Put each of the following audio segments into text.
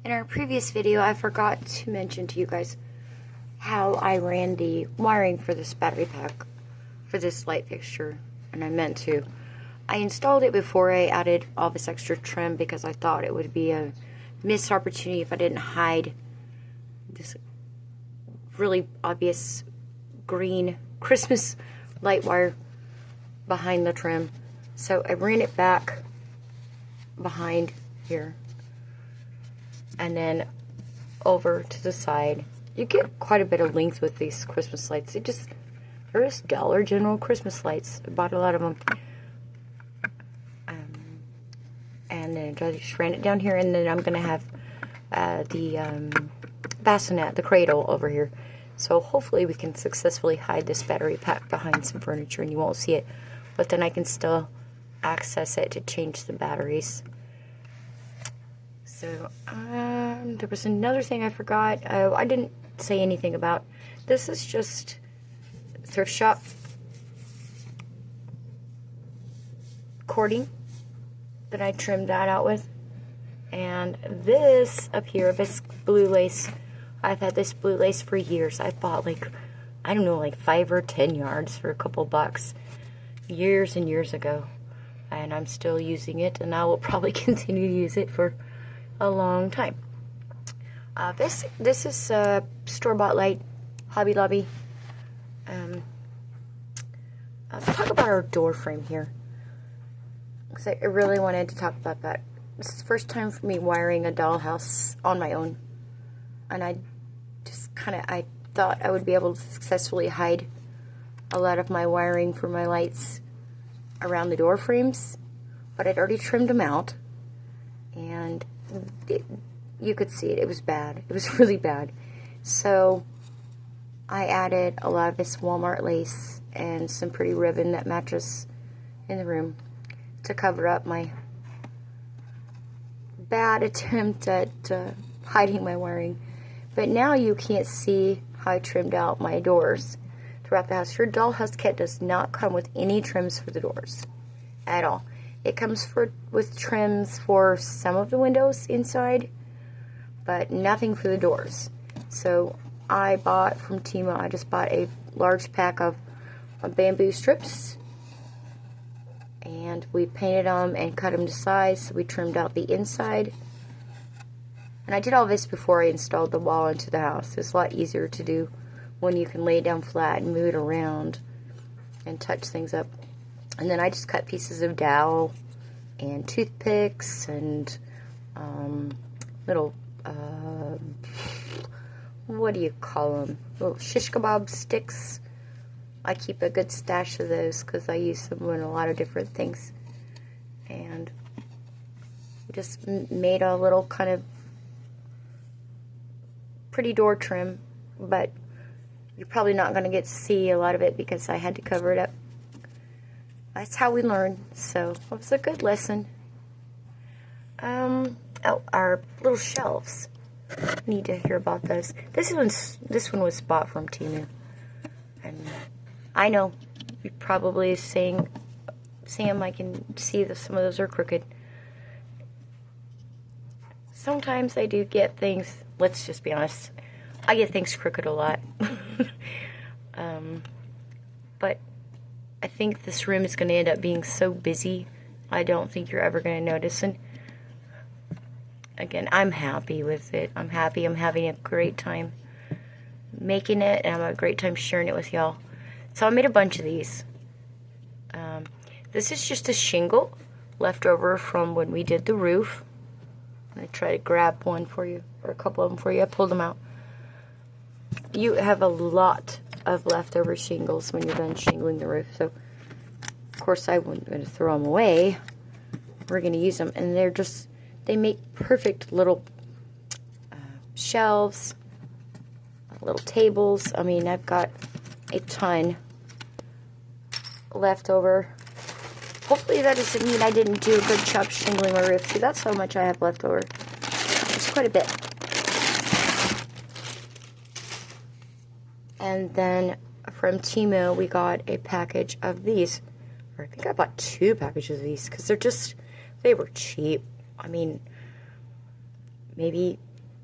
In our previous video, I forgot to mention to you guys how I ran the wiring for this battery pack for this light fixture, and I meant to. I installed it before I added all this extra trim because I thought it would be a missed opportunity if I didn't hide this really obvious green Christmas light wire behind the trim. So I ran it back behind here and then over to the side. You get quite a bit of length with these Christmas lights. They're just Dollar General Christmas lights. I bought a lot of them. And then I just ran it down here, and then I'm going to have the bassinet, the cradle over here. So hopefully we can successfully hide this battery pack behind some furniture and you won't see it. But then I can still access it to change the batteries. So there was another thing I forgot. I didn't say anything about. This is just thrift shop cording that I trimmed that out with. And this up here, this blue lace, I've had this blue lace for years. I bought like, I don't know, like 5 or 10 yards for a couple bucks years and years ago. And I'm still using it, and I will probably continue to use it for a long time. This is a store-bought light, Hobby Lobby. Let's talk about our door frame here, because I really wanted to talk about that. This is the first time for me wiring a dollhouse on my own, and I thought I would be able to successfully hide a lot of my wiring for my lights around the door frames, but I'd already trimmed them out, and you could see it. It was bad. It was really bad. So I added a lot of this Walmart lace and some pretty ribbon that matches in the room to cover up my bad attempt at hiding my wiring. But now you can't see how I trimmed out my doors throughout the house. Your dollhouse kit does not come with any trims for the doors at all. It comes with trims for some of the windows inside, but nothing for the doors. So I bought from Timo, I just bought a large pack of bamboo strips, and we painted them and cut them to size. So we trimmed out the inside. And I did all this before I installed the wall into the house. It's a lot easier to do when you can lay it down flat and move it around and touch things up. And then I just cut pieces of dowel and toothpicks and little, what do you call them? Little shish kebab sticks. I keep a good stash of those because I use them in a lot of different things. And just made a little kind of pretty door trim, but you're probably not going to get to see a lot of it because I had to cover it up. That's how we learn, so it was a good lesson. Oh, our little shelves. Need to hear about those. This one was bought from Temu, and I know you're probably saying, Sam, I can see that some of those are crooked. Sometimes I do get things, let's just be honest, I get things crooked a lot. But I think this room is going to end up being so busy, I don't think you're ever going to notice. And again, I'm happy with it. I'm happy. I'm having a great time making it, and I'm having a great time sharing it with y'all. So I made a bunch of these. This is just a shingle left over from when we did the roof. I'm going to try to grab one for you, or a couple of them for you. I pulled them out. You have a lot of leftover shingles when you're done shingling the roof. So, of course, I wasn't going to throw them away. We're going to use them, and they make perfect little shelves, little tables. I mean, I've got a ton left over. Hopefully that doesn't mean I didn't do a good job shingling my roof. See, that's how much I have left over. It's quite a bit. And then from Temu, we got a package of these. Or I think I bought 2 packages of these because they were cheap. I mean, maybe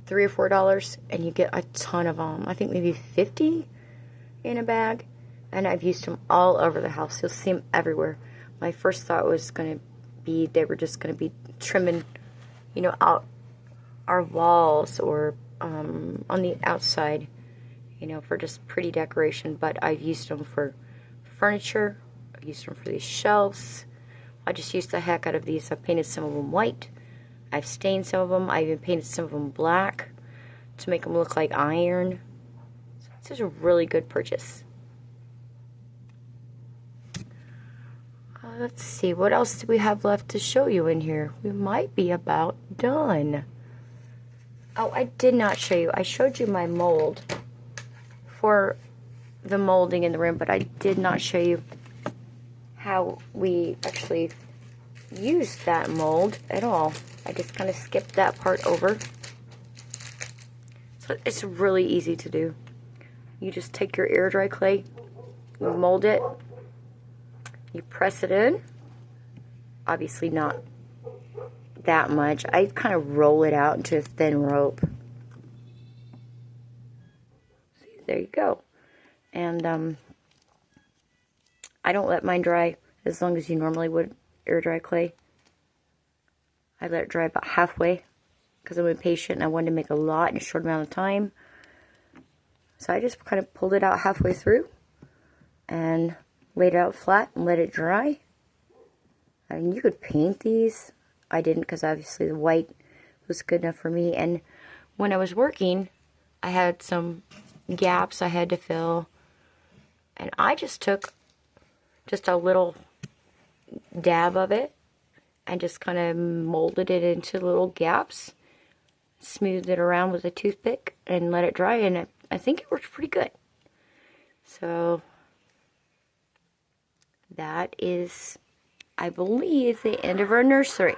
$3 or $4, and you get a ton of them. I think maybe 50 in a bag, and I've used them all over the house. You'll see them everywhere. My first thought was going to be they were just going to be trimming, you know, out our walls or on the outside, you know, for just pretty decoration. But I've used them for furniture. I've used them for these shelves. I just used the heck out of these. I've painted some of them white. I've stained some of them. I even painted some of them black to make them look like iron. So this is a really good purchase. Let's see, what else do we have left to show you in here? We might be about done. Oh, I did not show you. I showed you my mold for the molding in the room, but I did not show you how we actually used that mold at all. I just kind of skipped that part over. So it's really easy to do. You just take your air dry clay, you mold it, you press it in. Obviously not that much. I kind of roll it out into a thin rope. There you go. And I don't let mine dry as long as you normally would air dry clay. I let it dry about halfway because I'm impatient and I wanted to make a lot in a short amount of time. So I just kind of pulled it out halfway through and laid it out flat and let it dry. I mean, you could paint these. I didn't because obviously the white was good enough for me. And when I was working, I had some gaps I had to fill. And I just took just a little dab of it and just kind of molded it into little gaps. Smoothed it around with a toothpick and let it dry. And I think it worked pretty good. So that is, I believe, the end of our nursery.